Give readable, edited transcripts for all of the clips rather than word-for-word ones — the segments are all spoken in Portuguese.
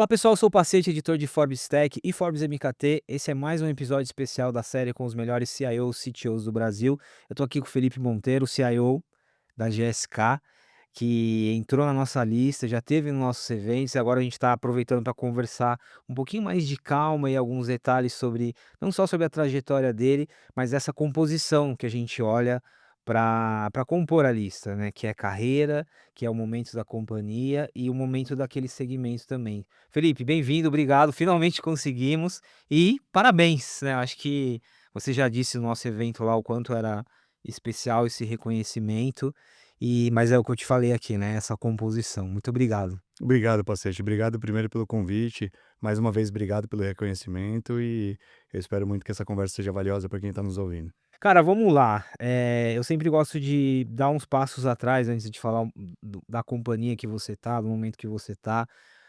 Fala pessoal, eu sou o Pacete, editor de Forbes Tech e Forbes MKT. Esse é mais um episódio especial da série com os melhores CIOs, CTOs do Brasil. Eu tô aqui com o Felipe Monteiro, CIO da GSK, que entrou na nossa lista, já teve nos nossos eventos e agora a gente está aproveitando para conversar um pouquinho mais de calma e alguns detalhes sobre, não só sobre a trajetória dele, mas essa composição que a gente olha para compor a lista, né? Que é carreira, que é o momento da companhia e o momento daquele segmento também. Felipe, bem-vindo, obrigado. Finalmente conseguimos e parabéns, né? Acho que você já disse no nosso evento lá o quanto era especial esse reconhecimento, mas é o que eu te falei aqui, né? Essa composição. Muito obrigado. Obrigado, Pacete. Obrigado primeiro pelo convite. Mais uma vez, obrigado pelo reconhecimento e eu espero muito que essa conversa seja valiosa para quem está nos ouvindo. Cara, vamos lá. Eu sempre gosto de dar uns passos atrás antes de falar da companhia que você tá, do momento que você tá.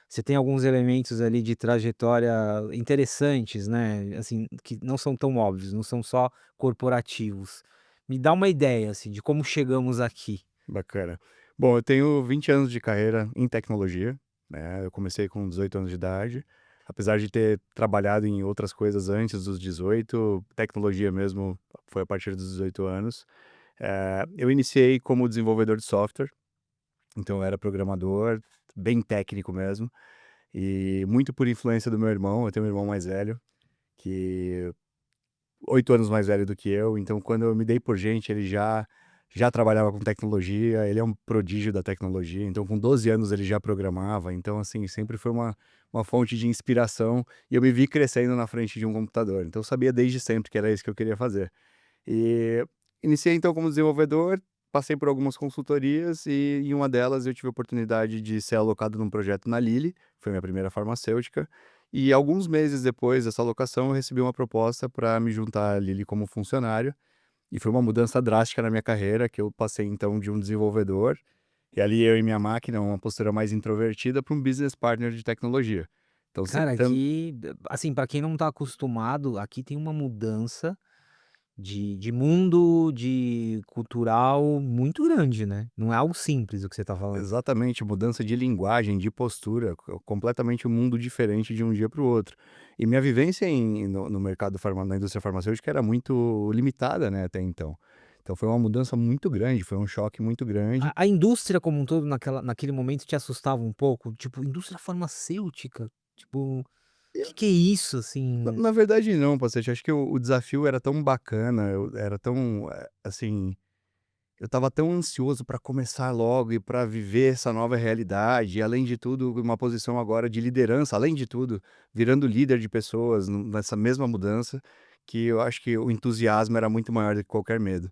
Você tem alguns elementos ali de trajetória interessantes, né? Assim, que não são tão óbvios, não são só corporativos. Me dá uma ideia, assim, de como chegamos aqui. Bacana. Bom, eu tenho 20 anos de carreira em tecnologia, né? Eu comecei com 18 anos de idade. Apesar de ter trabalhado em outras coisas antes dos 18, tecnologia mesmo foi a partir dos 18 anos. Eu iniciei como desenvolvedor de software, então eu era programador, bem técnico mesmo, e muito por influência do meu irmão. Eu tenho um irmão mais velho, que 8 anos mais velho do que eu, então quando eu me dei por gente, ele já trabalhava com tecnologia, ele é um prodígio da tecnologia, então com 12 anos ele já programava, então assim, sempre foi uma fonte de inspiração, e eu me vi crescendo na frente de um computador, então eu sabia desde sempre que era isso que eu queria fazer. E iniciei então como desenvolvedor, passei por algumas consultorias e em uma delas eu tive a oportunidade de ser alocado num projeto na Lilly, foi minha primeira farmacêutica, e alguns meses depois dessa alocação eu recebi uma proposta para me juntar à Lilly como funcionário, e foi uma mudança drástica na minha carreira, que eu passei então de um desenvolvedor, e ali eu e minha máquina, uma postura mais introvertida, para um business partner de tecnologia. Então, Cara, aqui, assim, para quem não tá acostumado, aqui tem uma mudança de mundo, de cultural muito grande, né. Não é algo simples o que você tá falando. exatamente, mudança de linguagem, de postura, completamente um mundo diferente de um dia para o outro. E minha vivência no mercado na indústria farmacêutica era muito limitada, né, até então. Então foi uma mudança muito grande, foi um choque muito grande. A indústria como um todo naquele momento te assustava um pouco? Tipo, indústria farmacêutica? Tipo, que é isso, assim? Na verdade não, Pacete, acho que o desafio era tão bacana, eu era tão, assim, eu estava tão ansioso para começar logo e para viver essa nova realidade, e além de tudo, uma posição agora de liderança, além de tudo, virando líder de pessoas nessa mesma mudança, que eu acho que o entusiasmo era muito maior do que qualquer medo.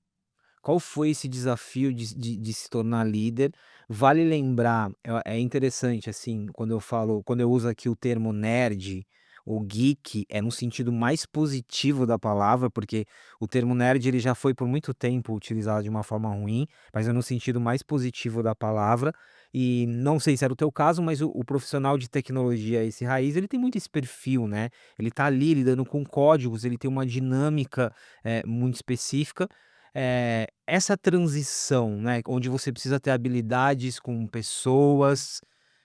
Qual foi esse desafio de se tornar líder? Vale lembrar, é interessante, assim, quando eu uso aqui o termo nerd ou geek, é no sentido mais positivo da palavra, porque o termo nerd ele já foi por muito tempo utilizado de uma forma ruim, mas é no sentido mais positivo da palavra. E não sei se era o teu caso, mas o profissional de tecnologia, esse raiz, ele tem muito esse perfil, né? Ele tá ali lidando com códigos, ele tem uma dinâmica muito específica. Essa transição, né, onde você precisa ter habilidades com pessoas,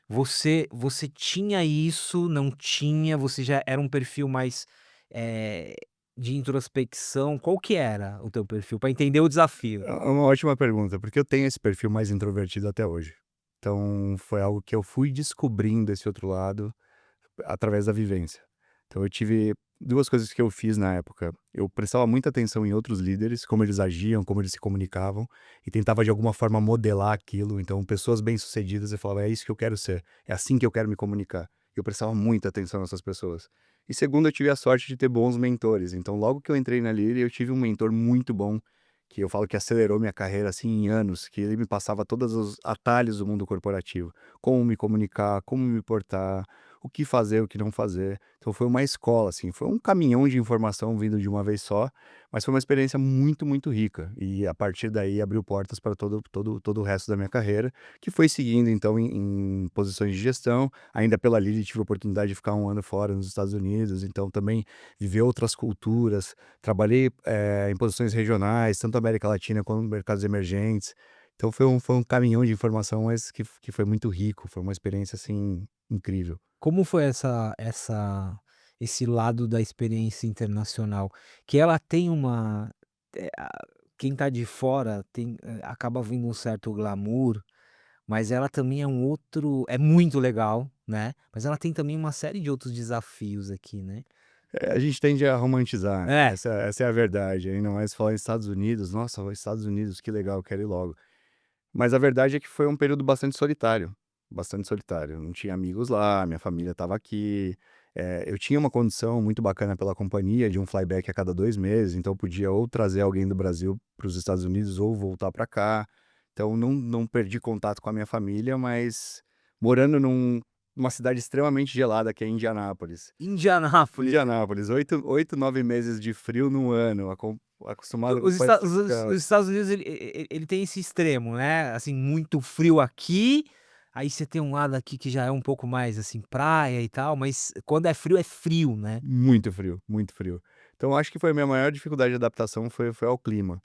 você tinha isso, não tinha, você já era um perfil mais, eh, de introspecção, qual que era o teu perfil? Para entender o desafio. É uma ótima pergunta, porque eu tenho esse perfil mais introvertido até hoje. Então foi algo que eu fui descobrindo esse outro lado através da vivência. Então eu tive 2 coisas que eu fiz na época. Eu prestava muita atenção em outros líderes, como eles agiam, como eles se comunicavam, e tentava de alguma forma modelar aquilo. Então pessoas bem-sucedidas, eu falava: "É isso que eu quero ser, é assim que eu quero me comunicar". Eu prestava muita atenção nessas pessoas. E segundo, eu tive a sorte de ter bons mentores. Então logo que eu entrei na Lyri, eu tive um mentor muito bom, que eu falo que acelerou minha carreira, assim, em anos, que ele me passava todos os atalhos do mundo corporativo. Como me comunicar, como me portar, o que fazer, o que não fazer. Então foi uma escola, assim, foi um caminhão de informação vindo de uma vez só, mas foi uma experiência muito, muito rica. E a partir daí abriu portas para todo o resto da minha carreira, que foi seguindo então em posições de gestão. Ainda pela Lilly tive a oportunidade de ficar um ano fora nos Estados Unidos, então também viver outras culturas. Trabalhei, em posições regionais, tanto América Latina quanto mercados emergentes. Então foi um caminhão de informação, mas que foi muito rico, foi uma experiência, assim, incrível. Como foi esse lado da experiência internacional? Que ela tem uma quem tá de fora tem acaba vendo um certo glamour, mas ela também é um outro é muito legal, né, mas ela tem também uma série de outros desafios aqui, né. A gente tende a romantizar, É, essa é a verdade, ainda mais falar em Estados Unidos, "Nossa, os Estados Unidos, que legal, quero ir logo". Mas a verdade é que foi um período bastante solitário. Eu não tinha amigos lá, minha família estava aqui, eu tinha uma condição muito bacana pela companhia de um flyback a cada 2 meses, então eu podia ou trazer alguém do Brasil para os Estados Unidos ou voltar para cá. Então não perdi contato com a minha família, mas morando numa cidade extremamente gelada que é Indianápolis. Indianápolis. Indianápolis, 9 meses de frio no ano, acostumado com Os Estados Unidos ele tem esse extremo, né, assim, muito frio aqui, aí você tem um lado aqui que já é um pouco mais, assim, praia e tal, mas quando é frio, né. muito frio, muito frio. Então acho que foi a minha maior dificuldade de adaptação foi ao clima.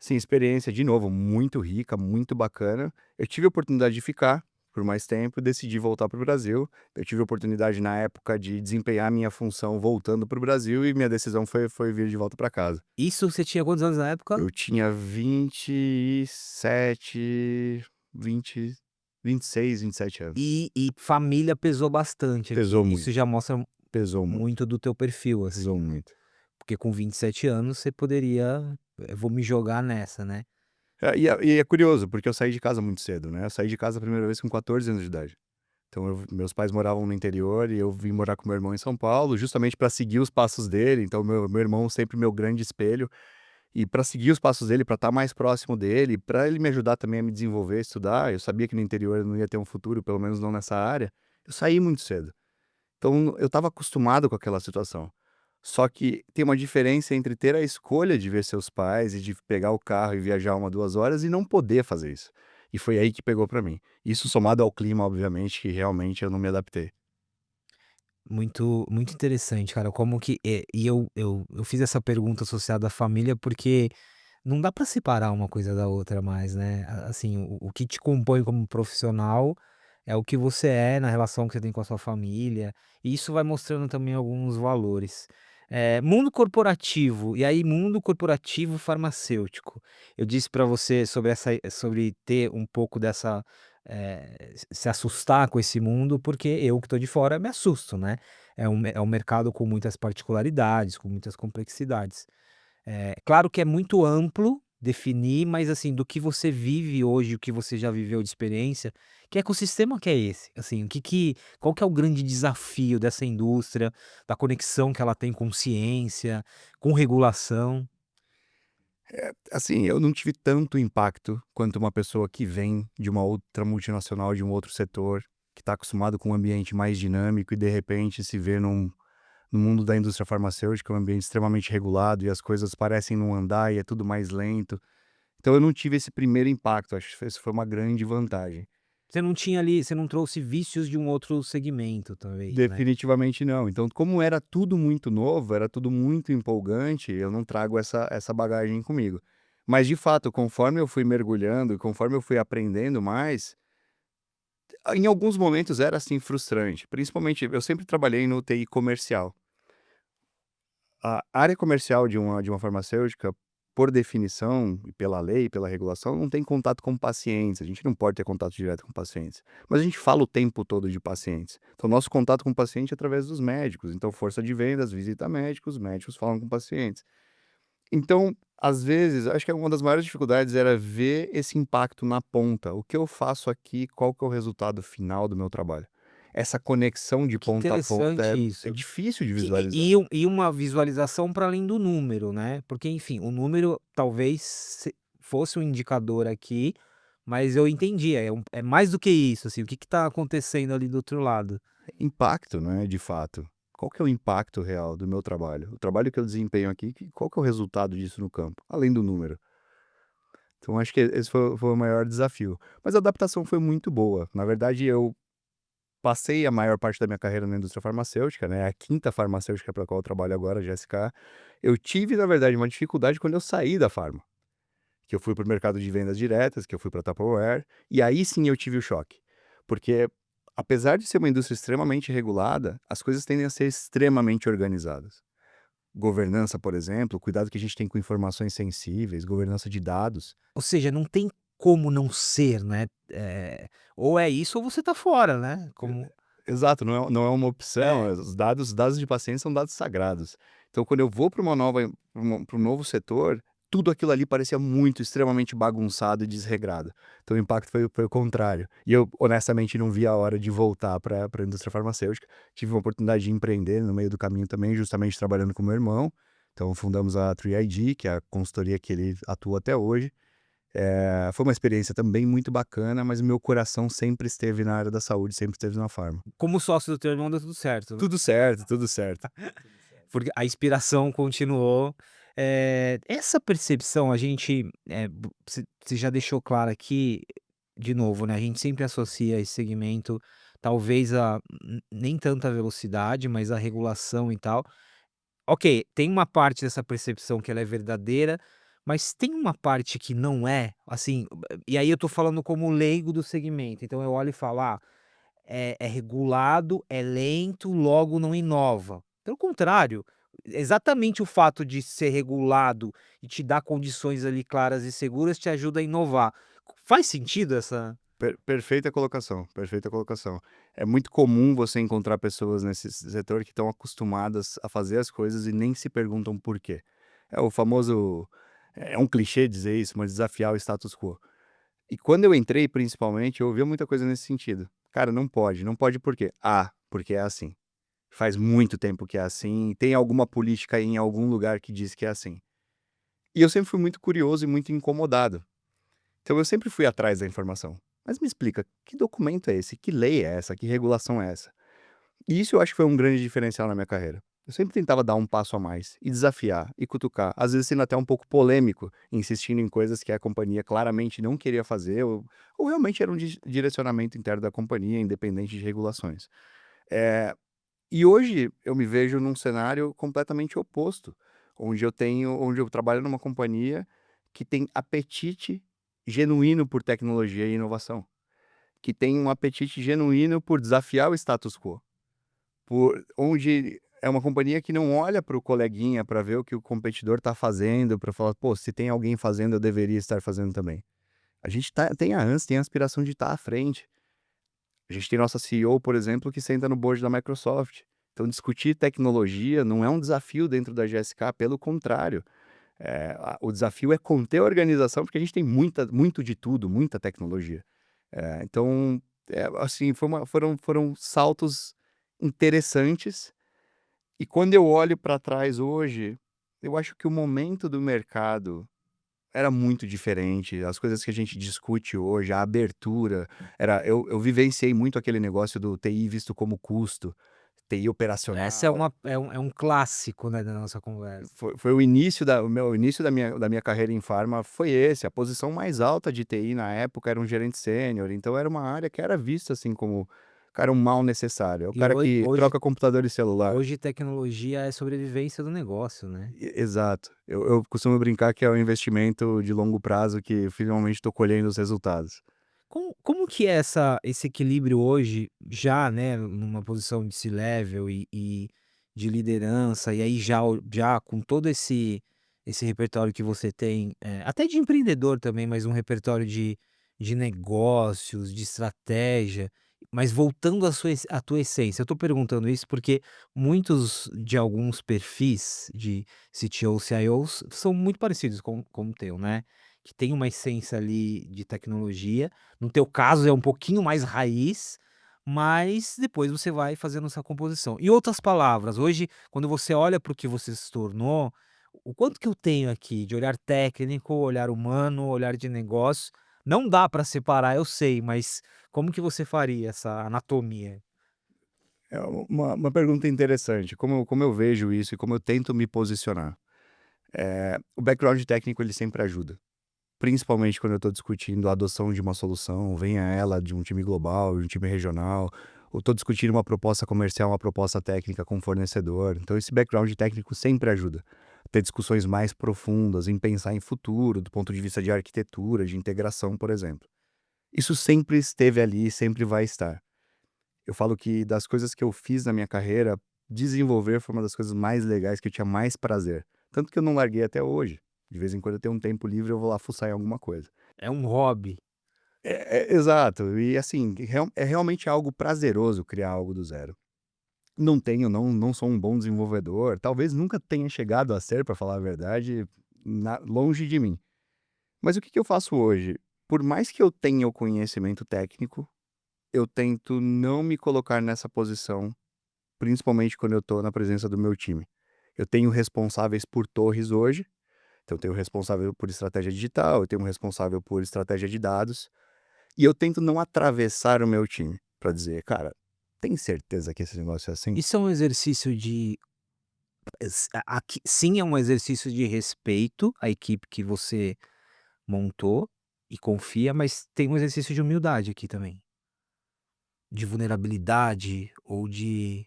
Sim, experiência de novo muito rica, muito bacana. Eu tive a oportunidade de ficar por mais tempo, decidi voltar para o Brasil. Eu tive a oportunidade na época de desempenhar minha função voltando para o Brasil e minha decisão foi vir de volta para casa. Isso você tinha quantos anos na época? Eu tinha 27, 20, 26, 27 anos. E família pesou bastante aqui. Pesou Isso muito, já mostra pesou muito, muito do teu perfil, pesou assim, né. muito. Porque com 27 anos você poderia: "Vou me jogar nessa", né. E é curioso, porque eu saí de casa muito cedo, né, eu saí de casa a primeira vez com 14 anos de idade. Então meus pais moravam no interior e eu vim morar com meu irmão em São Paulo, justamente para seguir os passos dele, então meu irmão sempre meu grande espelho, e para seguir os passos dele, para estar mais próximo dele, para ele me ajudar também a me desenvolver, estudar, eu sabia que no interior eu não ia ter um futuro, pelo menos não nessa área, eu saí muito cedo. Então eu estava acostumado com aquela situação. Só que tem uma diferença entre ter a escolha de ver seus pais e de pegar o carro e viajar 1, 2 horas e não poder fazer isso. E foi aí que pegou pra mim. Isso somado ao clima, obviamente, que realmente eu não me adaptei. Muito interessante, cara, como que e eu fiz essa pergunta associada à família, porque não dá pra separar uma coisa da outra mais, né. Assim, o que te compõe como profissional é o que você é na relação que você tem com a sua família, e isso vai mostrando também alguns valores. Mundo corporativo, e aí mundo corporativo farmacêutico. Eu disse pra você sobre ter um pouco dessa, se assustar com esse mundo, porque eu que tô de fora me assusto, né. É um mercado com muitas particularidades, com muitas complexidades. Claro que é muito amplo definir, mas assim, do que você vive hoje, o que você já viveu de experiência, que ecossistema que é esse? Assim, qual que é o grande desafio dessa indústria, da conexão que ela tem com ciência, com regulação? Assim, eu não tive tanto impacto quanto uma pessoa que vem de uma outra multinacional, de um outro setor, que está acostumado com um ambiente mais dinâmico e de repente se vê no mundo da indústria farmacêutica, um ambiente extremamente regulado e as coisas parecem não andar e é tudo mais lento. Então eu não tive esse primeiro impacto, acho que isso foi uma grande vantagem. Você não trouxe vícios de um outro segmento talvez, né? Definitivamente não. Então, como era tudo muito novo, era tudo muito empolgante, eu não trago essa bagagem comigo. Mas de fato, conforme eu fui mergulhando e conforme eu fui aprendendo mais, em alguns momentos era assim frustrante, principalmente eu sempre trabalhei no TI comercial. A área comercial de uma farmacêutica, por definição e pela lei, pela regulação, não tem contato com pacientes, a gente não pode ter contato direto com pacientes, mas a gente fala o tempo todo de pacientes. Então nosso contato com o paciente é através dos médicos, então força de vendas visita médicos falam com pacientes. Então, às vezes, acho que uma das maiores dificuldades era ver esse impacto na ponta. O que eu faço aqui, qual que é o resultado final do meu trabalho? Essa conexão de Que ponta a ponta interessante é isso. difícil de Que visualizar. e uma visualização para além do número, né, porque enfim, o número talvez fosse um indicador aqui, mas eu entendi, é mais do que isso, assim, o que está acontecendo ali do outro lado. Impacto, né, de fato. Qual que é o impacto real do meu trabalho? O trabalho que eu desempenho aqui, qual que é o resultado disso no campo? Além do número. Então acho que esse foi o maior desafio. Mas a adaptação foi muito boa. Na verdade, eu passei a maior parte da minha carreira na indústria farmacêutica, né, a quinta farmacêutica para a qual eu trabalho agora, a GSK. Eu tive, na verdade, uma dificuldade quando eu saí da farma, que eu fui para o mercado de vendas diretas, que eu fui para a Tupperware, e aí sim eu tive o choque. Porque, apesar de ser uma indústria extremamente regulada, as coisas tendem a ser extremamente organizadas. Governança, por exemplo, cuidado que a gente tem com informações sensíveis, governança de dados. Ou seja, não tem como não ser, né, ou é isso ou você tá fora, né, como Exato, não é uma opção, é. os dados de pacientes são dados sagrados. Então quando eu vou para uma nova para um novo setor, tudo aquilo ali parecia muito, extremamente bagunçado e desregrado. Então o impacto foi o contrário. E eu honestamente não vi a hora de voltar para a indústria farmacêutica. Tive uma oportunidade de empreender no meio do caminho também, justamente trabalhando com meu irmão. Então fundamos a 3ID, que é a consultoria que ele atua até hoje. Foi uma experiência também muito bacana, mas o meu coração sempre esteve na área da saúde, sempre esteve na farma. Como sócio do teu irmão deu tudo certo, né. Tudo certo, tudo certo. Porque a inspiração continuou. Essa percepção a gente, você já deixou claro aqui, de novo, né, a gente sempre associa esse segmento, talvez a nem tanta velocidade, mas a regulação e tal. Ok, tem uma parte dessa percepção que ela é verdadeira, mas tem uma parte que não é, assim, e aí eu tô falando como leigo do segmento, então eu olho e falo: "Ah, é regulado, é lento, logo não inova". Pelo contrário, exatamente o fato de ser regulado e te dar condições ali claras e seguras te ajuda a inovar. Faz sentido essa Perfeita colocação, perfeita colocação. É muito comum você encontrar pessoas nesse setor que estão acostumadas a fazer as coisas e nem se perguntam por quê. É o famoso é um clichê dizer isso, mas desafiar o status quo. E quando eu entrei, principalmente, eu ouvia muita coisa nesse sentido. "Cara, não pode por quê?". "Ah, porque é assim. Faz muito tempo que é assim, tem alguma política aí em algum lugar que diz que é assim". E eu sempre fui muito curioso e muito incomodado. Então eu sempre fui atrás da informação. Mas me explica, que documento é esse? Que lei é essa? Que regulação é essa? E isso eu acho que foi um grande diferencial na minha carreira. Eu sempre tentava dar um passo a mais e desafiar e cutucar, às vezes sendo até um pouco polêmico, insistindo em coisas que a companhia claramente não queria fazer ou realmente era um direcionamento interno da companhia, independente de regulações. Eh, e hoje eu me vejo num cenário completamente oposto, onde eu trabalho numa companhia que tem apetite genuíno por tecnologia e inovação, que tem um apetite genuíno por desafiar o status quo, por onde é uma companhia que não olha para o coleguinha para ver o que o competidor está fazendo, para falar: "Pô, se tem alguém fazendo, eu deveria estar fazendo também". A gente tem a ânsia, tem a aspiração de estar à frente. A gente tem nossa CEO, por exemplo, que senta no board da Microsoft. Então discutir tecnologia não é um desafio dentro da GSK, pelo contrário, o desafio é conter a organização, porque a gente tem muito de tudo, muita tecnologia. Então, assim, foram saltos interessantes, e quando eu olho para trás hoje, eu acho que o momento do mercado era muito diferente, as coisas que a gente discute hoje, a abertura, eu vivenciei muito aquele negócio do TI visto como custo, TI essa é operacional. uma é um clássico, né, da nossa conversa. Foi o meu início da minha carreira em farma foi esse, a posição mais alta de TI na época era um gerente sênior, então era uma área que era vista, assim, como, cara, um mal necessário, é o E cara que troca computador e celular. hoje tecnologia é sobrevivência do negócio, né. Exato. Eu costumo brincar que é um investimento de longo prazo que finalmente estou colhendo os resultados. Como que é esse equilíbrio hoje, já, né, numa posição de C-level e de liderança, e aí já com todo esse repertório que você tem, até de empreendedor também, mas um repertório de negócios, de estratégia, mas voltando à tua essência. Eu tô perguntando isso porque muitos de alguns perfis de CTOs, CIOs são muito parecidos com o teu, né, que tem uma essência ali de tecnologia. No teu caso é um pouquinho mais raiz, mas depois você vai fazendo essa composição. Em outras palavras, hoje, quando você olha para o que você se tornou, o quanto que eu tenho aqui de olhar técnico, olhar humano, olhar de negócio, não dá para separar, eu sei, mas como que você faria essa anatomia? É uma pergunta interessante, como eu vejo isso e como eu tento me posicionar. O background técnico ele sempre ajuda, principalmente quando eu estou discutindo a adoção de uma solução, venha ela de um time global, de um time regional, ou estou discutindo uma proposta comercial, uma proposta técnica com um fornecedor, então esse background técnico sempre ajuda. ter discussões mais profundas, em pensar em futuro, do ponto de vista de arquitetura, de integração, por exemplo. Isso sempre esteve ali e sempre vai estar. Eu falo que das coisas que eu fiz na minha carreira, desenvolver foi uma das coisas mais legais que eu tinha mais prazer. Tanto que eu não larguei até hoje. De vez em quando eu tenho um tempo livre, eu vou lá fuçar em alguma coisa. É um hobby. Exato. E assim, é realmente algo prazeroso criar algo do zero. Não sou um bom desenvolvedor, talvez nunca tenha chegado a ser, para falar a verdade, longe de mim. Mas o que que eu faço hoje? Por mais que eu tenha o conhecimento técnico, eu tento não me colocar nessa posição, principalmente quando eu estou na presença do meu time. Eu tenho responsáveis por torres hoje, então eu tenho responsável por estratégia digital, eu tenho um responsável por estratégia de dados, e eu tento não atravessar o meu time para dizer: "Cara, tem certeza que esse negócio é assim?" Isso é um exercício de aqui sim, é um exercício de respeito à equipe que você montou e confia, mas tem um exercício de humildade aqui também, de vulnerabilidade ou de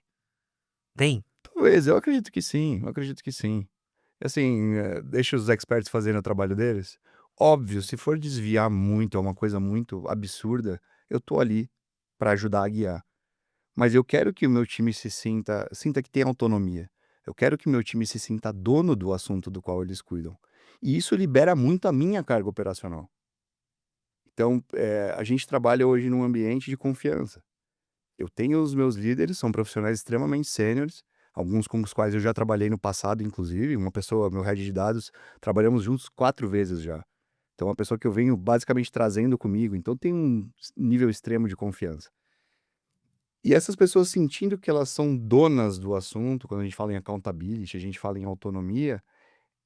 tem? Talvez, eu acredito que sim, eu acredito que sim. Assim, deixa os experts fazerem o trabalho deles. Óbvio, se for desviar muito, é uma coisa muito absurda, eu tô ali para ajudar a guiar. Mas eu quero que o meu time sinta que tem autonomia. Eu quero que o meu time se sinta dono do assunto do qual eles cuidam. E isso libera muito a minha carga operacional. Então, a gente trabalha hoje num ambiente de confiança. Eu tenho os meus líderes, são profissionais extremamente sêniores, alguns com os quais eu já trabalhei no passado, inclusive. Uma pessoa, meu head de dados, trabalhamos juntos 4 vezes já. Então, é uma pessoa que eu venho basicamente trazendo comigo, então tem um nível extremo de confiança. E essas pessoas sentindo que elas são donas do assunto, quando a gente fala em accountability, a gente fala em autonomia,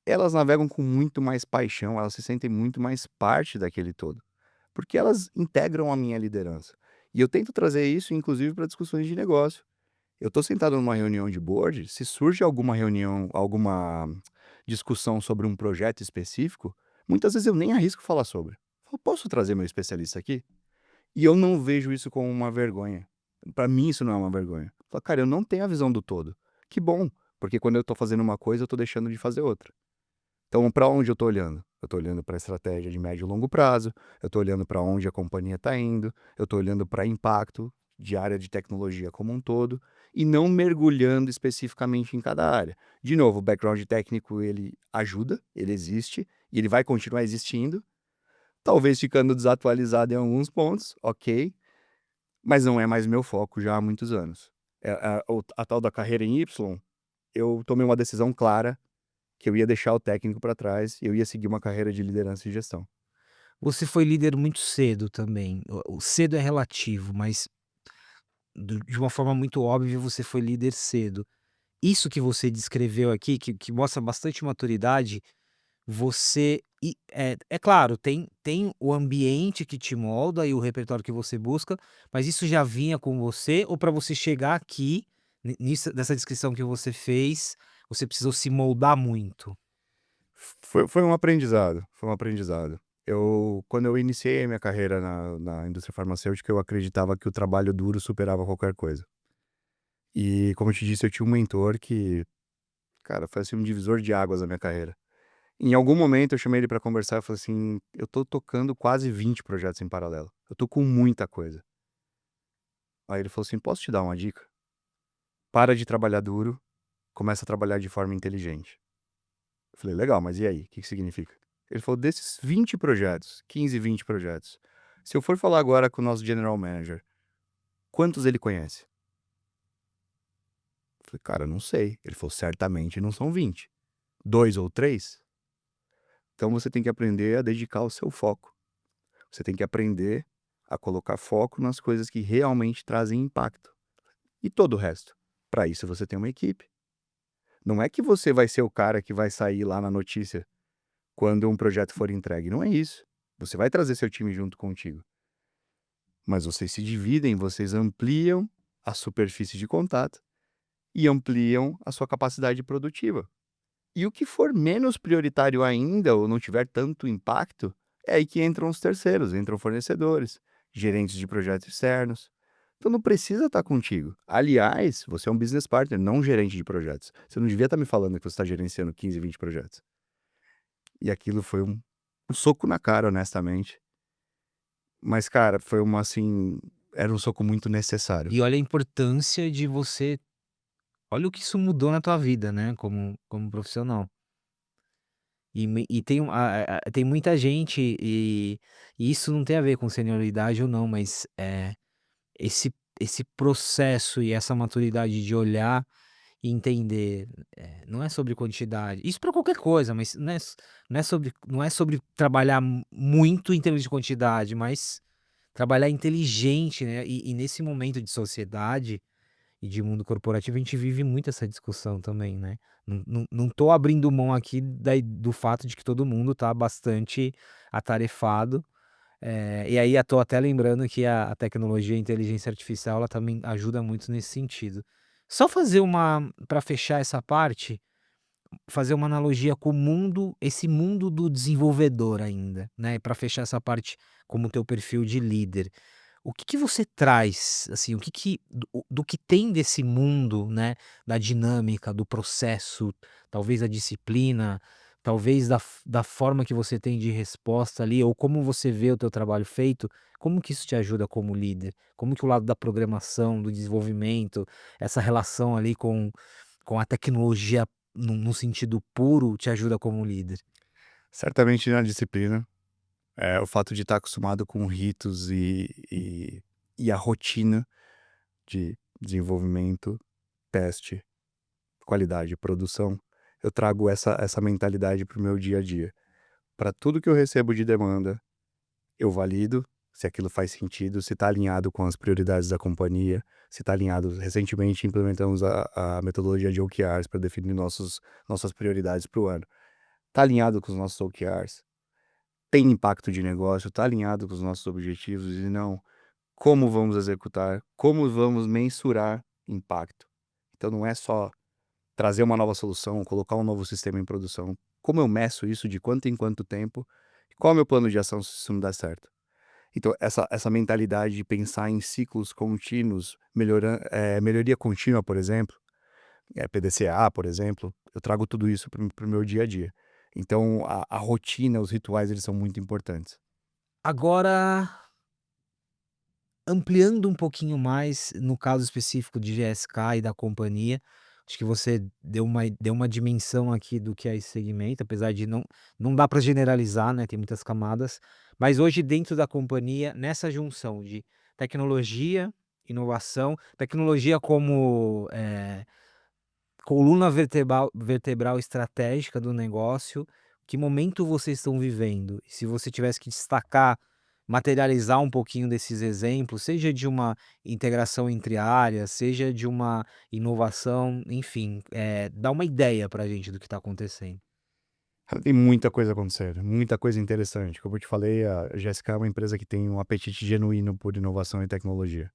elas navegam com muito mais paixão, elas se sentem muito mais parte daquele todo, porque elas integram a minha liderança. E eu tento trazer isso, inclusive, para discussões de negócio. Eu estou sentado numa reunião de board, se surge alguma reunião, alguma discussão sobre um projeto específico, muitas vezes eu nem arrisco falar sobre. Eu posso trazer meu especialista aqui? E eu não vejo isso como uma vergonha. Para mim isso não é uma vergonha. Falo: "Cara, eu não tenho a visão do todo". Que bom, porque quando eu estou fazendo uma coisa, eu estou deixando de fazer outra. Então, para onde eu estou olhando? Eu estou olhando para a estratégia de médio e longo prazo, eu estou olhando para onde a companhia está indo, eu estou olhando para impacto de área de tecnologia como um todo, e não mergulhando especificamente em cada área. De novo, o background técnico ele ajuda, ele existe, e ele vai continuar existindo, talvez ficando desatualizado em alguns pontos, ok, mas não é mais meu foco já há muitos anos. A tal da carreira em Y, eu tomei uma decisão clara que eu ia deixar o técnico para trás e eu ia seguir uma carreira de liderança e gestão. Você foi líder muito cedo também. O cedo é relativo, mas de uma forma muito óbvia você foi líder cedo. Isso que você descreveu aqui, que mostra bastante maturidade, você é claro, tem o ambiente que te molda e o repertório que você busca, mas isso já vinha com você ou para você chegar aqui, nisso nessa descrição que você fez, você precisou se moldar muito? Foi um aprendizado, foi um aprendizado. Quando eu iniciei a minha carreira na indústria farmacêutica, eu acreditava que o trabalho duro superava qualquer coisa. E como eu te disse, eu tinha um mentor que, cara, foi assim um divisor de águas na minha carreira. Em algum momento eu chamei ele para conversar e falei assim: "Eu tô tocando quase 20 projetos em paralelo. Eu tô com muita coisa". Aí ele falou assim: "Posso te dar uma dica? Para de trabalhar duro, começa a trabalhar de forma inteligente". Eu falei: "Legal, mas e aí, o que que significa?". Ele falou: "Desses 20 projetos, 15, 20 projetos, se eu for falar agora com o nosso general manager, quantos ele conhece?". Eu falei: "Cara, não sei". Ele falou: "Certamente não são 20, 2 ou 3. Então você tem que aprender a dedicar o seu foco. Você tem que aprender a colocar foco nas coisas que realmente trazem impacto. E todo o resto. Para isso você tem uma equipe. Não é que você vai ser o cara que vai sair lá na notícia quando um projeto for entregue, não é isso. Você vai trazer seu time junto contigo, mas vocês se dividem, vocês ampliam a superfície de contato e ampliam a sua capacidade produtiva. E o que for menos prioritário ainda ou não tiver tanto impacto, é aí que entram os terceiros, entram fornecedores, gerentes de projetos externos. Então não precisa estar contigo. Aliás, você é um business partner, não um gerente de projetos. Você não devia estar me falando que você está gerenciando 15, 20 projetos. E aquilo foi um soco na cara, honestamente. Mas, cara, foi uma assim, era um soco muito necessário. E olha a importância de você olha o que isso mudou na tua vida, né, como profissional. E tem tem muita gente e isso não tem a ver com senioridade ou não, mas, esse processo e essa maturidade de olhar e entender, não é sobre quantidade, isso para qualquer coisa, mas não é sobre trabalhar muito em termos de quantidade, mas trabalhar inteligente, né, e nesse momento de sociedade e de mundo corporativo, a gente vive muito essa discussão também, né. Não tô abrindo mão aqui do fato de que todo mundo tá bastante atarefado, e aí tô até lembrando que a tecnologia, a inteligência artificial, ela também ajuda muito nesse sentido. Só fazer uma para fechar essa parte, fazer uma analogia com o mundo esse mundo do desenvolvedor ainda, né, para fechar essa parte como teu perfil de líder. O que que você traz, assim, o que que do que tem desse mundo, né, da dinâmica, do processo, talvez a disciplina, talvez da forma que você tem de resposta ali, ou como você vê o teu trabalho feito, como que isso te ajuda como líder? Como que o lado da programação, do desenvolvimento, essa relação ali com a tecnologia num sentido puro te ajuda como líder? Certamente na disciplina, o fato de estar acostumado com ritos e a rotina de desenvolvimento, teste, qualidade, produção, eu trago essa mentalidade para o meu dia a dia. Para tudo que eu recebo de demanda, eu valido se aquilo faz sentido, se está alinhado com as prioridades da companhia, se está alinhado. Recentemente implementamos a metodologia de OKRs para definir nossas prioridades para o ano. Está alinhado com os nossos OKRs? Tem impacto de negócio? Está alinhado com os nossos objetivos? E não, como vamos executar? Como vamos mensurar impacto? Então não é só trazer uma nova solução, colocar um novo sistema em produção. Como eu meço isso, de quanto em quanto tempo? Qual é o meu plano de ação se isso não der certo? Então essa mentalidade de pensar em ciclos contínuos, melhoria contínua, por exemplo, PDCA, por exemplo, eu trago tudo isso para o meu dia a dia. Então a rotina, os rituais, eles são muito importantes. Agora, ampliando um pouquinho mais, no caso específico de GSK e da companhia, acho que você deu uma dimensão aqui do que é esse segmento, apesar de não dá para generalizar, né, tem muitas camadas, mas hoje dentro da companhia, nessa junção de tecnologia, inovação, tecnologia como, coluna vertebral estratégica do negócio, que momento vocês estão vivendo? E se você tivesse que destacar, materializar um pouquinho desses exemplos, seja de uma integração entre áreas, seja de uma inovação, enfim, dá uma ideia pra gente do que está acontecendo. Tem muita coisa acontecendo, muita coisa interessante. Como eu te falei, a GSK é uma empresa que tem um apetite genuíno por inovação e tecnologia.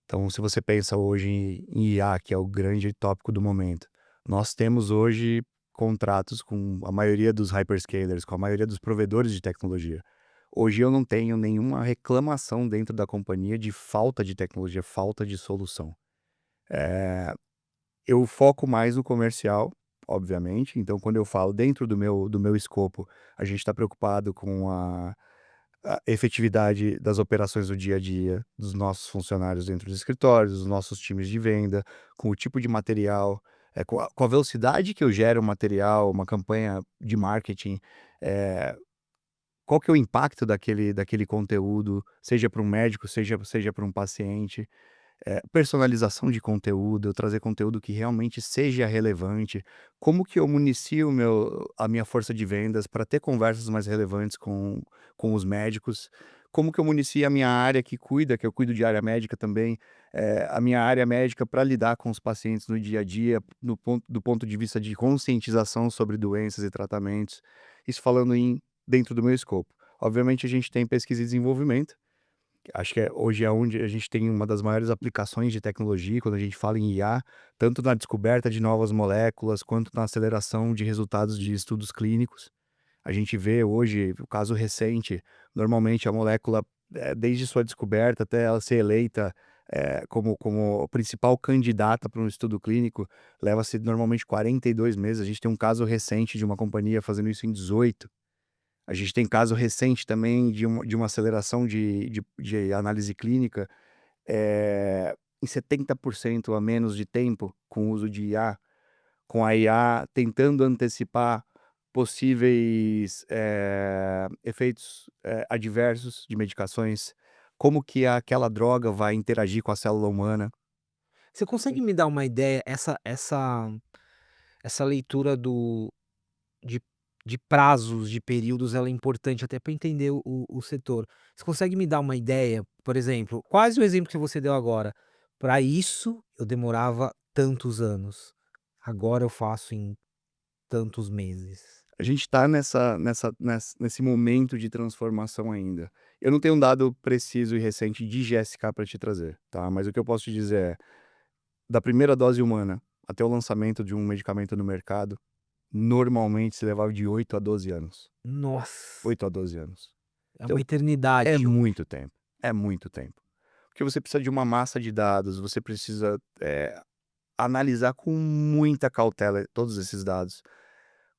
Então, se você pensa hoje em IA, que é o grande tópico do momento, nós temos hoje contratos com a maioria dos hyperscalers, com a maioria dos provedores de tecnologia. Hoje eu não tenho nenhuma reclamação dentro da companhia de falta de tecnologia, falta de solução. Eh, eu foco mais no comercial, obviamente, então quando eu falo dentro do meu escopo, a gente está preocupado com a efetividade das operações do dia a dia, dos nossos funcionários dentro dos escritórios, dos nossos times de venda, com o tipo de material, com a velocidade que eu gero um material, uma campanha de marketing, eh, qual que é o impacto daquele conteúdo, seja para um médico, seja para um paciente. Personalização de conteúdo, eu trazer conteúdo que realmente seja relevante, como que eu municio a minha força de vendas para ter conversas mais relevantes com os médicos, como que eu municio a minha área que eu cuido de área médica também, a minha área médica para lidar com os pacientes no dia a dia, do ponto de vista de conscientização sobre doenças e tratamentos, isso falando dentro do meu escopo. Obviamente a gente tem pesquisa e desenvolvimento, acho que hoje é onde a gente tem uma das maiores aplicações de tecnologia, quando a gente fala em IA, tanto na descoberta de novas moléculas, quanto na aceleração de resultados de estudos clínicos. A gente vê hoje, o caso recente, normalmente a molécula, desde sua descoberta até ela ser eleita, como principal candidata para um estudo clínico, leva-se normalmente 42 meses. A gente tem um caso recente de uma companhia fazendo isso em 18. A gente tem caso recente também de uma aceleração de análise clínica, em 70% a menos de tempo com o uso de IA, com a IA tentando antecipar possíveis, efeitos, adversos de medicações, como que aquela droga vai interagir com a célula humana. Você consegue me dar uma ideia, essa leitura de de prazos, de períodos, ela é importante até para entender o setor. Você consegue me dar uma ideia, por exemplo, quase o exemplo que você deu agora, para isso eu demorava tantos anos, agora eu faço em tantos meses. A gente está nesse momento de transformação ainda. Eu não tenho um dado preciso e recente de GSK para te trazer, tá, mas o que eu posso te dizer é, da primeira dose humana até o lançamento de um medicamento no mercado, normalmente se levava de 8 a 12 anos. Nossa, 8 a 12 anos. é uma Então, é eternidade. muito tempo, é muito tempo. Porque você precisa de uma massa de dados, você precisa, analisar com muita cautela todos esses dados.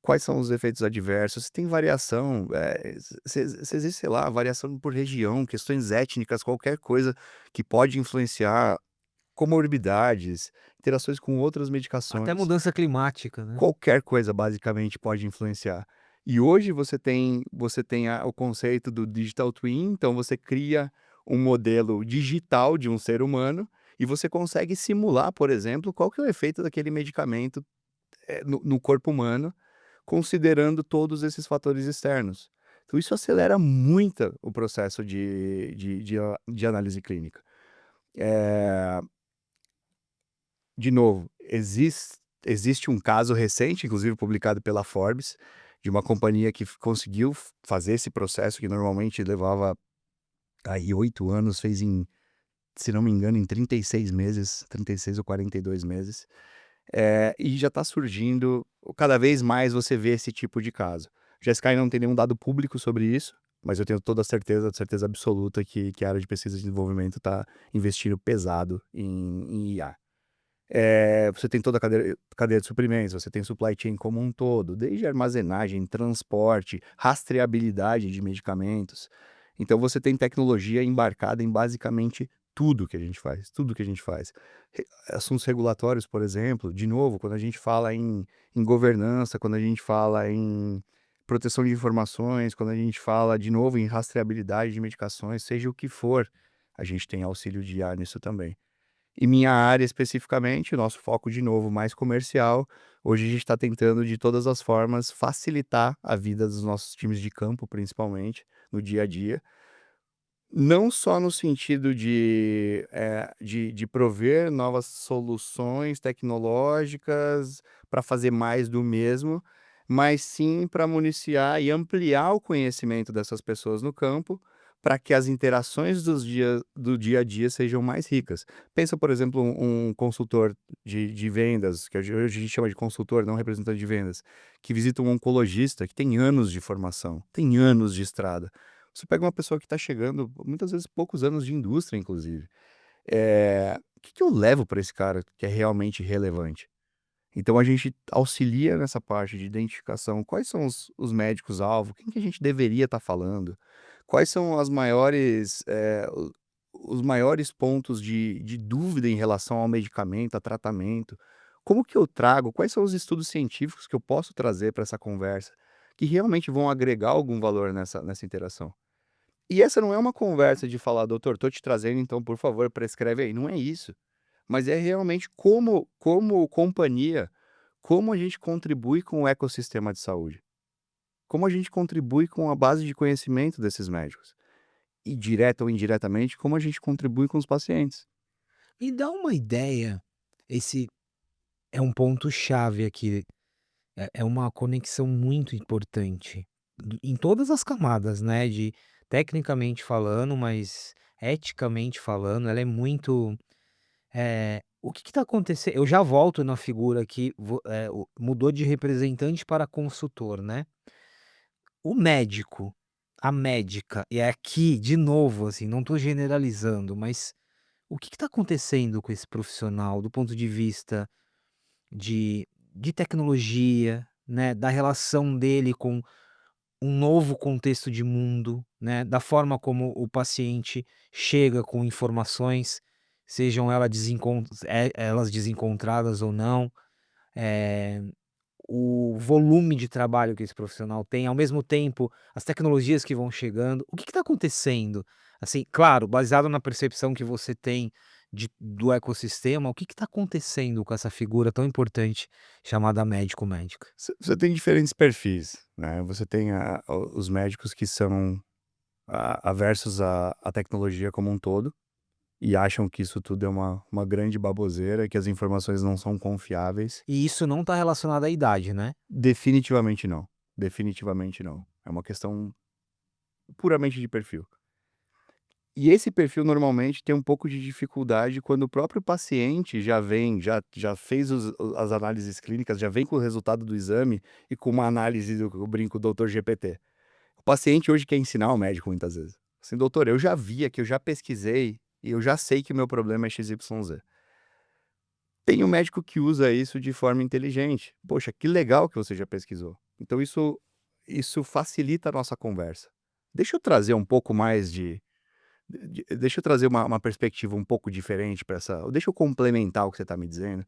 Quais são os efeitos adversos? Se tem variação, se existe, sei lá, variação por região, questões étnicas, qualquer coisa que pode influenciar, comorbidades, interações com outras Até medicações. mudança climática, né. Qualquer coisa basicamente pode influenciar. E hoje você tem o conceito do digital twin, então você cria um modelo digital de um ser humano e você consegue simular, por exemplo, qual que é o efeito daquele medicamento, no corpo humano, considerando todos esses fatores externos. Então isso acelera muito o processo de análise clínica. Eh De novo, existe um caso recente, inclusive publicado pela Forbes, de uma companhia que conseguiu fazer esse processo que normalmente levava aí 8 anos, fez em, se não me engano, em 36 meses, 36 ou 42 meses. E já está surgindo, cada vez mais você vê esse tipo de caso. GSK não tem nenhum dado público sobre isso, mas eu tenho toda a certeza absoluta que a área de pesquisa e desenvolvimento está investindo pesado em IA. Você tem toda a cadeia de suprimentos, você tem supply chain como um todo, desde armazenagem, transporte, rastreabilidade de medicamentos. Então você tem tecnologia embarcada em basicamente tudo que a gente faz, tudo que a gente faz. Assuntos regulatórios, por exemplo, de novo, quando a gente fala em governança, quando a gente fala em proteção de informações, quando a gente fala, de novo, em rastreabilidade de medicações, seja o que for, a gente tem auxílio de IA nisso também. E minha área especificamente, o nosso foco de novo mais comercial, hoje a gente está tentando de todas as formas facilitar a vida dos nossos times de campo, principalmente, no dia a dia. Não só no sentido de prover novas soluções tecnológicas para fazer mais do mesmo, mas sim para municiar e ampliar o conhecimento dessas pessoas no campo, para que as interações do dia a dia sejam mais ricas. Pensa, por exemplo, um consultor de vendas, que hoje a gente chama de consultor, não representante de vendas, que visita um oncologista que tem anos de formação, tem anos de estrada. Você pega uma pessoa que está chegando, muitas vezes poucos anos de indústria inclusive, o que que eu levo para esse cara que é realmente relevante? Então a gente auxilia nessa parte de identificação, quais são os médicos-alvo, quem que a gente deveria estar falando, quais são as maiores, os maiores pontos de dúvida em relação ao medicamento, a tratamento, como que eu trago, quais são os estudos científicos que eu posso trazer para essa conversa, que realmente vão agregar algum valor nessa interação. E essa não é uma conversa de falar: "Doutor, tô te trazendo, então, por favor, prescreve aí", não é isso. Mas é realmente como companhia, como a gente contribui com o ecossistema de saúde, como a gente contribui com a base de conhecimento desses médicos, e direta ou indiretamente, como a gente contribui com os pacientes. Me dá uma ideia, esse é um ponto chave aqui, é uma conexão muito importante, em todas as camadas, né, de tecnicamente falando, mas eticamente falando, ela é muito, o que está acontecendo? Eu já volto na figura aqui, mudou de representante para consultor, né. O médico, a médica, e é aqui de novo, assim, não estou generalizando, mas O que está acontecendo com esse profissional do ponto de vista de tecnologia, né, da relação dele com um novo contexto de mundo, né, da forma como o paciente chega com informações, sejam elas desencontradas ou não, eh, o volume de trabalho que esse profissional tem, ao mesmo tempo, as tecnologias que vão chegando. O que está acontecendo? Assim, claro, baseado na percepção que você tem do ecossistema, o que está acontecendo com essa figura tão importante chamada médico médica? Você tem diferentes perfis, né, você tem os médicos que são aversos à tecnologia como um todo, e acham que isso tudo é uma grande baboseira, que as informações não são confiáveis. E isso não está relacionado à idade, né? Definitivamente não, definitivamente não. É uma questão puramente de perfil. E esse perfil normalmente tem um pouco de dificuldade quando o próprio paciente já fez as análises clínicas, já vem com o resultado do exame e com uma análise do eu brinco, doutor GPT. O paciente hoje quer ensinar o médico muitas vezes. Assim: "Doutor, eu já vi aqui, eu já pesquisei e eu já sei que o meu problema é XYZ". Tem um médico que usa isso de forma inteligente. "Poxa, que legal que você já pesquisou". Então isso facilita a nossa conversa. Deixa eu trazer um pouco mais deixa eu trazer uma perspectiva um pouco diferente para essa deixa eu complementar o que você está me dizendo.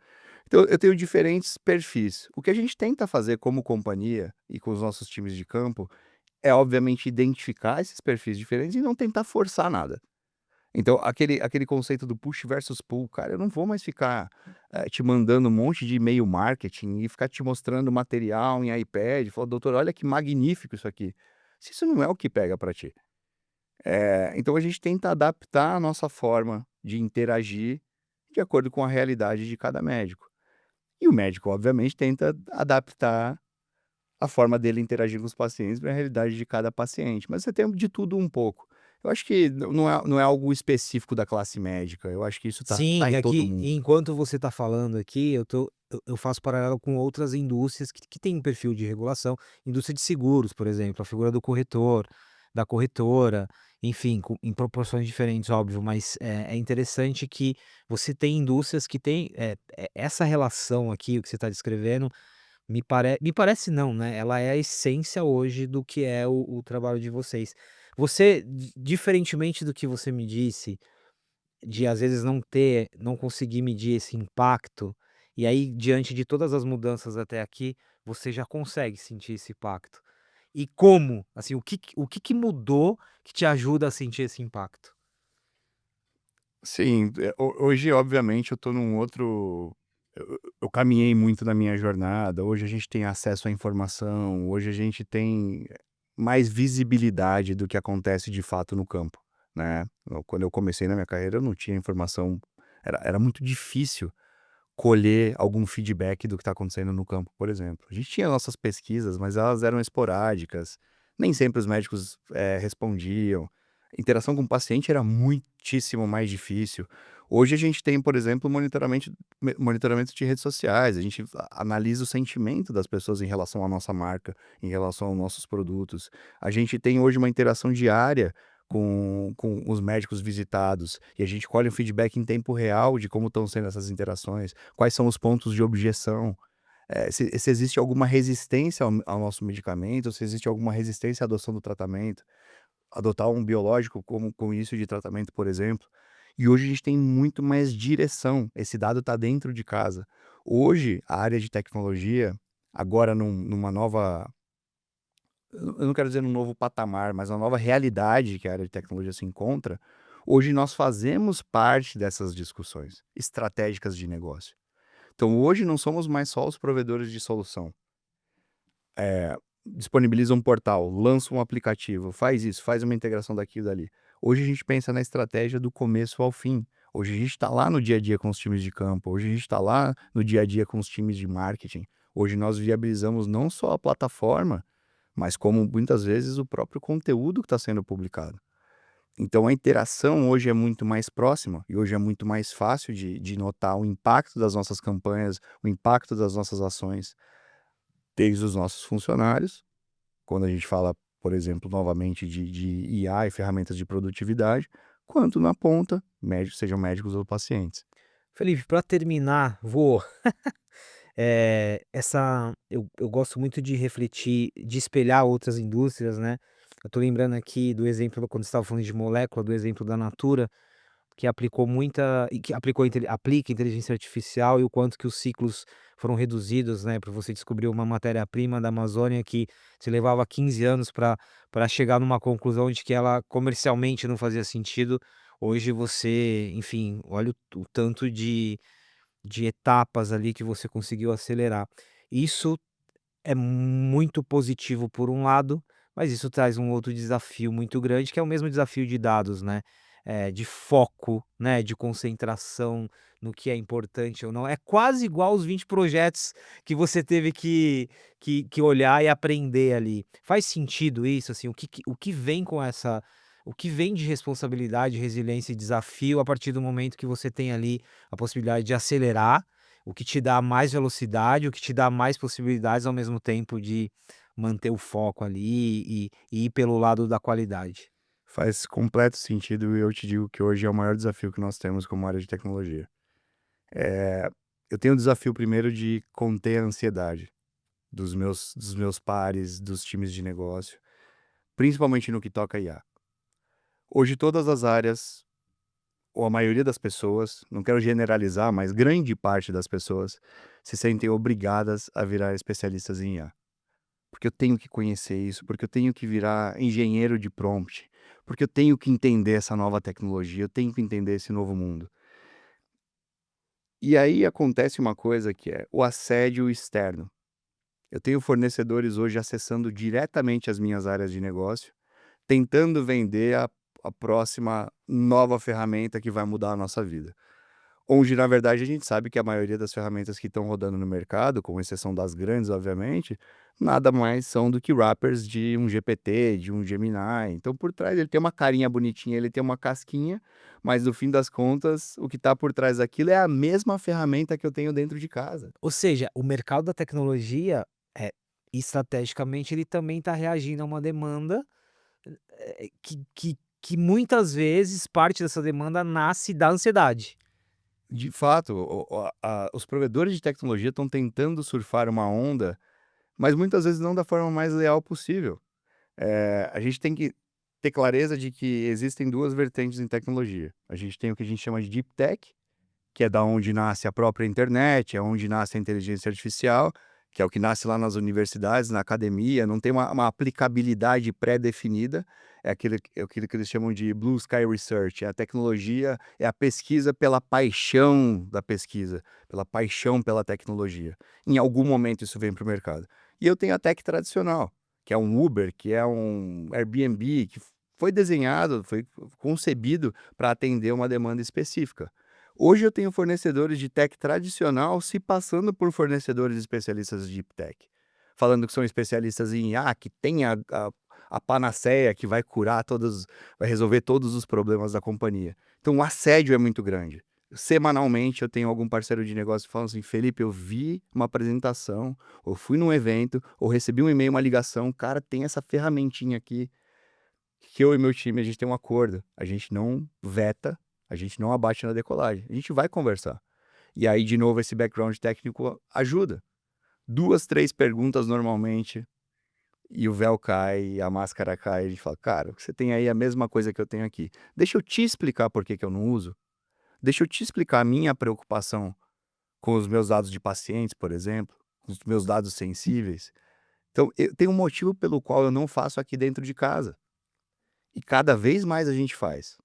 Então eu tenho diferentes perfis. O que a gente tenta fazer como companhia e com os nossos times de campo, é obviamente identificar esses perfis diferentes e não tentar forçar nada. Então aquele conceito do push versus pull, cara, eu não vou mais ficar, te mandando um monte de e-mail marketing e ficar te mostrando material em iPad, falar: "Doutor, olha que magnífico isso aqui", se isso não é o que pega para ti. Então a gente tenta adaptar a nossa forma de interagir de acordo com a realidade de cada médico. E o médico, obviamente, tenta adaptar a forma dele interagir com os pacientes para a realidade de cada paciente, mas você tem de tudo um pouco. Eu acho que não é algo específico da classe médica, eu acho que isso tá Sim, em todo aqui mundo. enquanto você está falando aqui, eu faço paralelo com outras indústrias que têm um perfil de regulação, indústria de seguros, por exemplo, a figura do corretor, da corretora, enfim, em proporções diferentes, óbvio, mas é interessante que você tem indústrias que têm, essa relação aqui, o que você está descrevendo, me parece não, né, ela é a essência hoje do que é o trabalho de vocês. Você, diferentemente do que você me disse de às vezes não conseguir medir esse impacto, e aí diante de todas as mudanças até aqui, você já consegue sentir esse impacto. E como? Assim, o que que mudou que te ajuda a sentir esse impacto? Sim, hoje obviamente eu tô num outro eu caminhei muito na minha jornada, hoje a gente tem acesso à informação, hoje a gente tem mais visibilidade do que acontece de fato no campo, né. Quando eu comecei na minha carreira eu não tinha informação, era muito difícil colher algum feedback do que está acontecendo no campo, por exemplo. A gente tinha nossas pesquisas, mas elas eram esporádicas, nem sempre os médicos, respondiam. A interação com o paciente era muitíssimo mais difícil. Hoje a gente tem, por exemplo, monitoramento de redes sociais, a gente analisa o sentimento das pessoas em relação à nossa marca, em relação aos nossos produtos. A gente tem hoje uma interação diária com os médicos visitados, e a gente colhe um feedback em tempo real de como estão sendo essas interações, quais são os pontos de objeção, se existe alguma resistência ao nosso medicamento, se existe alguma resistência à adoção do tratamento, adotar um biológico como com início de tratamento, por exemplo. E hoje a gente tem muito mais direção, esse dado está dentro de casa. Hoje, a área de tecnologia, agora numa nova, eu não quero dizer num novo patamar, mas uma nova realidade que a área de tecnologia se encontra, hoje nós fazemos parte dessas discussões estratégicas de negócio. Então hoje não somos mais só os provedores de solução. Disponibiliza um portal, lança um aplicativo, faz isso, faz uma integração daqui e dali. Hoje a gente pensa na estratégia do começo ao fim. Hoje a gente está lá no dia a dia com os times de campo, hoje a gente está lá no dia a dia com os times de marketing. Hoje nós viabilizamos não só a plataforma, mas como muitas vezes o próprio conteúdo que está sendo publicado. Então a interação hoje é muito mais próxima e hoje é muito mais fácil de notar o impacto das nossas campanhas, o impacto das nossas ações, desde os nossos funcionários, quando a gente fala, por exemplo, novamente de IA e ferramentas de produtividade, quanto na ponta, médicos, sejam médicos ou pacientes. Felipe, para terminar, eu gosto muito de refletir, de espelhar outras indústrias, né. Eu tô lembrando aqui do exemplo quando você estava falando de molécula, do exemplo da Natura, que aplicou muita e que aplicou aplica inteligência artificial e o quanto que os ciclos foram reduzidos, né, para você descobrir uma matéria-prima da Amazônia que se levava 15 anos para chegar numa conclusão de que ela comercialmente não fazia sentido. Hoje você, enfim, olha o tanto de etapas ali que você conseguiu acelerar. Isso é muito positivo por um lado, mas isso traz um outro desafio muito grande, que é o mesmo desafio de dados, né, de foco, né, de concentração no que é importante ou não. É quase igual os 20 projetos que você teve que olhar e aprender ali. Faz sentido isso, assim, o que vem com essa o que vem de responsabilidade, resiliência e desafio a partir do momento que você tem ali a possibilidade de acelerar, o que te dá mais velocidade, o que te dá mais possibilidades, ao mesmo tempo de manter o foco ali e ir pelo lado da qualidade. Faz completo sentido e eu te digo que hoje é o maior desafio que nós temos como área de tecnologia. Eh, eu tenho o desafio primeiro de conter a ansiedade dos meus pares, dos times de negócio, principalmente no que toca a IA. Hoje todas as áreas, ou a maioria das pessoas, não quero generalizar, mas grande parte das pessoas, se sentem obrigadas a virar especialistas em IA. Porque eu tenho que conhecer isso, porque eu tenho que virar engenheiro de prompt, porque eu tenho que entender essa nova tecnologia, eu tenho que entender esse novo mundo. E aí acontece uma coisa que é o assédio externo. Eu tenho fornecedores hoje acessando diretamente as minhas áreas de negócio, tentando vender a próxima nova ferramenta que vai mudar a nossa vida. Onde, na verdade, a gente sabe que a maioria das ferramentas que estão rodando no mercado, com exceção das grandes, obviamente, nada mais são do que wrappers de um GPT, de um Gemini. Então, por trás, ele tem uma carinha bonitinha, ele tem uma casquinha, mas no fim das contas, o que está por trás daquilo é a mesma ferramenta que eu tenho dentro de casa. Ou seja, o mercado da tecnologia, estrategicamente, ele também está reagindo a uma demanda, que muitas vezes parte dessa demanda nasce da ansiedade. De fato, os provedores de tecnologia estão tentando surfar uma onda, mas muitas vezes não da forma mais leal possível. A gente tem que ter clareza de que existem 2 vertentes em tecnologia. A gente tem o que a gente chama de Deep Tech, que é da onde nasce a própria internet, é onde nasce a inteligência artificial, que é o que nasce lá nas universidades, na academia, não tem uma aplicabilidade pré-definida, é aquilo que eles chamam de Blue Sky Research, é a tecnologia, é a pesquisa pela paixão da pesquisa, pela paixão pela tecnologia. Em algum momento isso vem para o mercado. E eu tenho a tech tradicional, que é um Uber, que é um Airbnb, que foi desenhado, foi concebido para atender uma demanda específica. Hoje eu tenho fornecedores de tech tradicional se passando por fornecedores especialistas de deep tech, falando que são especialistas em IA, que tem a panaceia que vai resolver todos os problemas da companhia. Então o assédio é muito grande. Semanalmente eu tenho algum parceiro de negócio falando assim: "Felipe, eu vi uma apresentação, ou fui num evento, ou recebi um e-mail, uma ligação, cara, tem essa ferramentinha aqui, que eu e meu time, a gente tem um acordo, a gente não veta, a gente não abate na decolagem, a gente vai conversar". E aí, de novo, esse background técnico ajuda. 2, 3 perguntas normalmente, e o véu cai, a máscara cai, e a gente fala: "Cara, você tem aí a mesma coisa que eu tenho aqui. Deixa eu te explicar por que que eu não uso. Deixa eu te explicar a minha preocupação com os meus dados de pacientes, por exemplo, com os meus dados sensíveis. Então, eu tenho um motivo pelo qual eu não faço aqui dentro de casa". E cada vez mais a gente faz.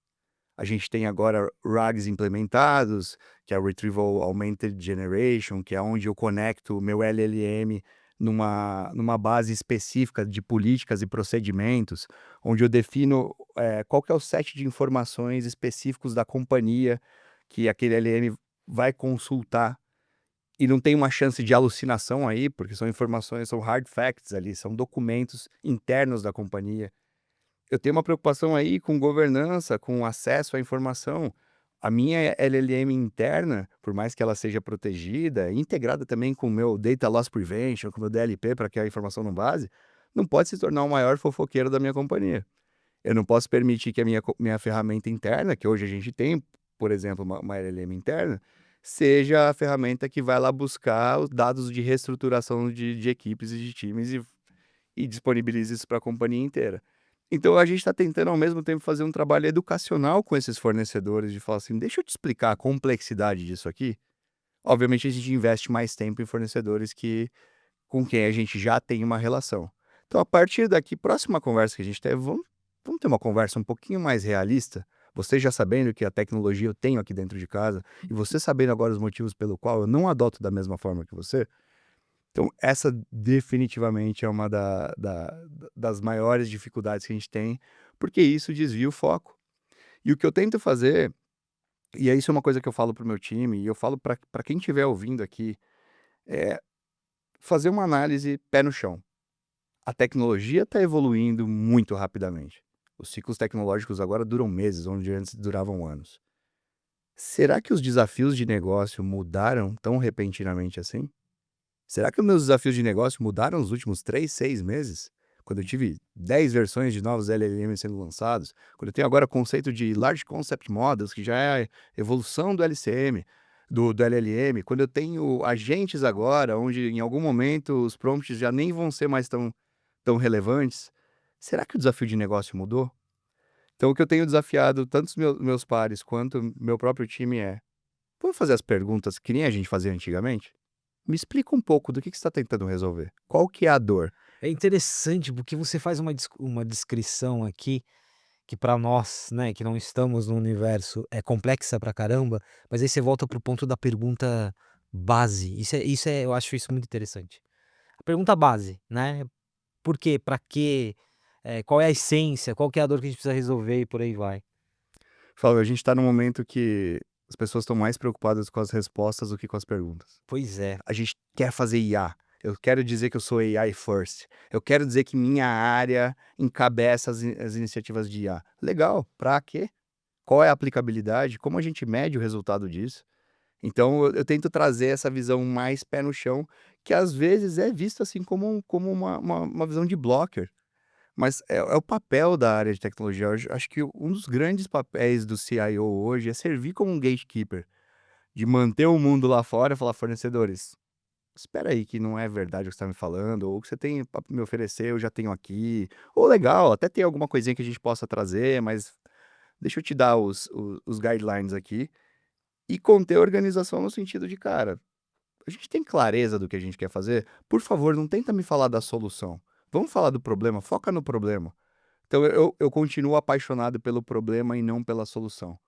A gente tem agora RAGs implementados, que é o Retrieval Augmented Generation, que é onde eu conecto o meu LLM numa base específica de políticas e procedimentos, onde eu defino, qual que é o set de informações específicos da companhia que aquele LLM vai consultar, e não tem uma chance de alucinação aí, porque são informações, são hard facts ali, são documentos internos da companhia. Eu tenho uma preocupação aí com governança, com acesso à informação. A minha LLM interna, por mais que ela seja protegida, integrada também com o meu Data Loss Prevention, com o meu DLP para que a informação não vaze, não pode se tornar o maior fofoqueiro da minha companhia. Eu não posso permitir que a minha ferramenta interna, que hoje a gente tem, por exemplo, uma LLM interna, seja a ferramenta que vai lá buscar os dados de reestruturação de equipes e de times e disponibiliza isso para a companhia inteira. Então a gente está tentando ao mesmo tempo fazer um trabalho educacional com esses fornecedores, de falar assim: "Deixa eu te explicar a complexidade disso aqui". Obviamente a gente investe mais tempo em fornecedores com quem a gente já tem uma relação. Então a partir daqui, próxima conversa que a gente tiver, vamos ter uma conversa um pouquinho mais realista, você já sabendo que a tecnologia eu tenho aqui dentro de casa, e você sabendo agora os motivos pelo qual eu não adoto da mesma forma que você. Então essa definitivamente é uma das maiores dificuldades que a gente tem, porque isso desvia o foco. E o que eu tento fazer, e isso é uma coisa que eu falo para o meu time, e eu falo para quem estiver ouvindo aqui, é fazer uma análise pé no chão. A tecnologia está evoluindo muito rapidamente. Os ciclos tecnológicos agora duram meses, onde antes duravam anos. Será que os desafios de negócio mudaram tão repentinamente assim? Será que os meus desafios de negócio mudaram nos últimos 3, 6 meses? Quando eu tive 10 versões de novos LLMs sendo lançados, quando eu tenho agora o conceito de Large Concept Models, que já é a evolução do LCM, do LLM, quando eu tenho agentes agora, onde em algum momento os prompts já nem vão ser mais tão relevantes, será que o desafio de negócio mudou? Então o que eu tenho desafiado tanto os meus pares quanto meu próprio time é: vamos fazer as perguntas que nem a gente fazia antigamente? Me explica um pouco do que você está tentando resolver. Qual que é a dor? É interessante, porque você faz uma descrição aqui, que para nós, né, que não estamos no universo, é complexa pra caramba, mas aí você volta para o ponto da pergunta base. Isso é eu acho isso muito interessante. A pergunta base, né, por quê, pra quê, qual é a essência, qual que é a dor que a gente precisa resolver e por aí vai. Fala, a gente está num momento que as pessoas estão mais preocupadas com as respostas do que com as perguntas. Pois é. A gente quer fazer IA. Eu quero dizer que eu sou AI first. Eu quero dizer que minha área encabeça as iniciativas de IA. Legal, pra quê? Qual é a aplicabilidade? Como a gente mede o resultado disso? Então eu tento trazer essa visão mais pé no chão, que às vezes é vista assim como uma visão de blocker, mas é o papel da área de tecnologia. Eu acho que um dos grandes papéis do CIO hoje é servir como um gatekeeper, de manter o mundo lá fora e falar: "Fornecedores, espera aí que não é verdade o que você está me falando, ou o que você tem para me oferecer eu já tenho aqui, ou legal, até tem alguma coisinha que a gente possa trazer, mas deixa eu te dar os guidelines aqui", e conter a organização no sentido de: "Cara, a gente tem clareza do que a gente quer fazer? Por favor, não tenta me falar da solução. Vamos falar do problema, foca no problema". Então eu continuo apaixonado pelo problema e não pela solução.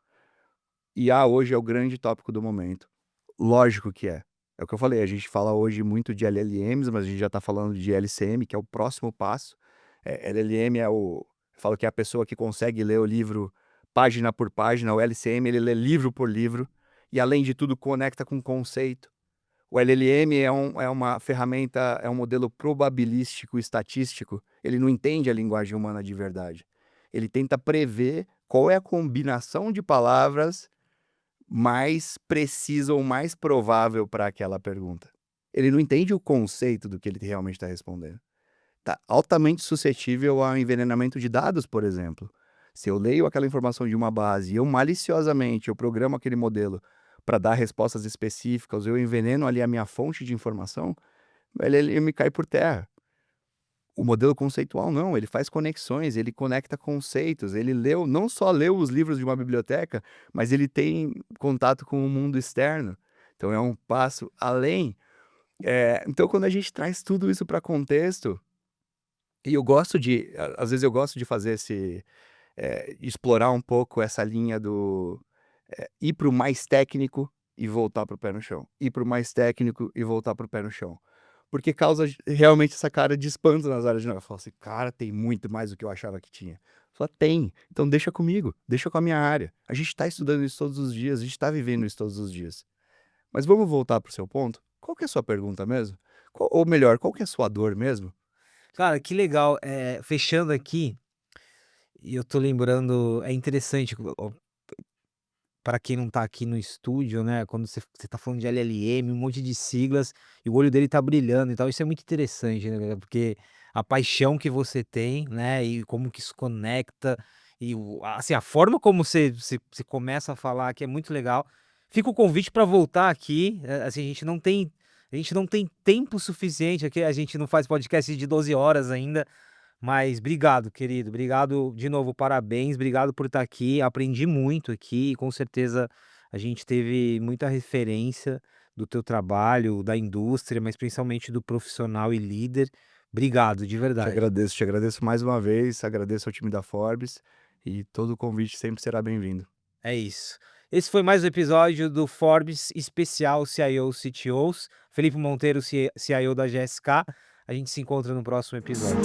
IA hoje é o grande tópico do momento. Lógico que é. É o que eu falei, a gente fala hoje muito de LLMs, mas a gente já está falando de LCM, que é o próximo passo. LLM é o eu falo que é a pessoa que consegue ler o livro página por página, o LCM ele lê livro por livro, e além de tudo conecta com conceito. O LLM é uma ferramenta, é um modelo probabilístico estatístico, ele não entende a linguagem humana de verdade. Ele tenta prever qual é a combinação de palavras mais precisa ou mais provável para aquela pergunta. Ele não entende o conceito do que ele realmente está respondendo. Está altamente suscetível ao envenenamento de dados, por exemplo. Se eu leio aquela informação de uma base e eu maliciosamente eu programo aquele modelo para dar respostas específicas, eu enveneno ali a minha fonte de informação, ele me cai por terra. O modelo conceitual não, ele faz conexões, ele conecta conceitos, ele não só leu os livros de uma biblioteca, mas ele tem contato com o mundo externo. Então é um passo além. Então quando a gente traz tudo isso para contexto, e eu gosto de às vezes eu gosto de fazer explorar um pouco essa linha ir para o mais técnico e voltar para o pé no chão, ir para o mais técnico e voltar para o pé no chão. Porque causa realmente essa cara de espanto nas áreas de negócio. Eu falo assim: "Cara, tem muito mais do que eu achava que tinha". Fala: "Tem, então deixa comigo, deixa com a minha área. A gente está estudando isso todos os dias, a gente está vivendo isso todos os dias". Mas vamos voltar para o seu ponto? Qual que é a sua pergunta mesmo? Ou melhor, qual que é a sua dor mesmo? Cara, que legal, fechando aqui, e eu tô lembrando é interessante para quem não tá aqui no estúdio, né, quando você tá falando de LLM, um monte de siglas, e o olho dele tá brilhando e tal, isso é muito interessante, né, porque a paixão que você tem, né, e como que isso conecta, e assim, a forma como você começa a falar aqui é muito legal. Fica o convite para voltar aqui, assim, a gente não tem tempo suficiente aqui, a gente não faz podcast de 12 horas ainda, mas obrigado, querido, obrigado de novo, parabéns, obrigado por estar aqui, aprendi muito aqui e com certeza a gente teve muita referência do teu trabalho, da indústria, mas principalmente do profissional e líder. Obrigado, de verdade. Te agradeço mais uma vez, agradeço ao time da Forbes e todo o convite sempre será bem-vindo. É isso. Esse foi mais um episódio do Forbes especial CIO CTOs. Felipe Monteiro, CIO da GSK. A gente se encontra no próximo episódio.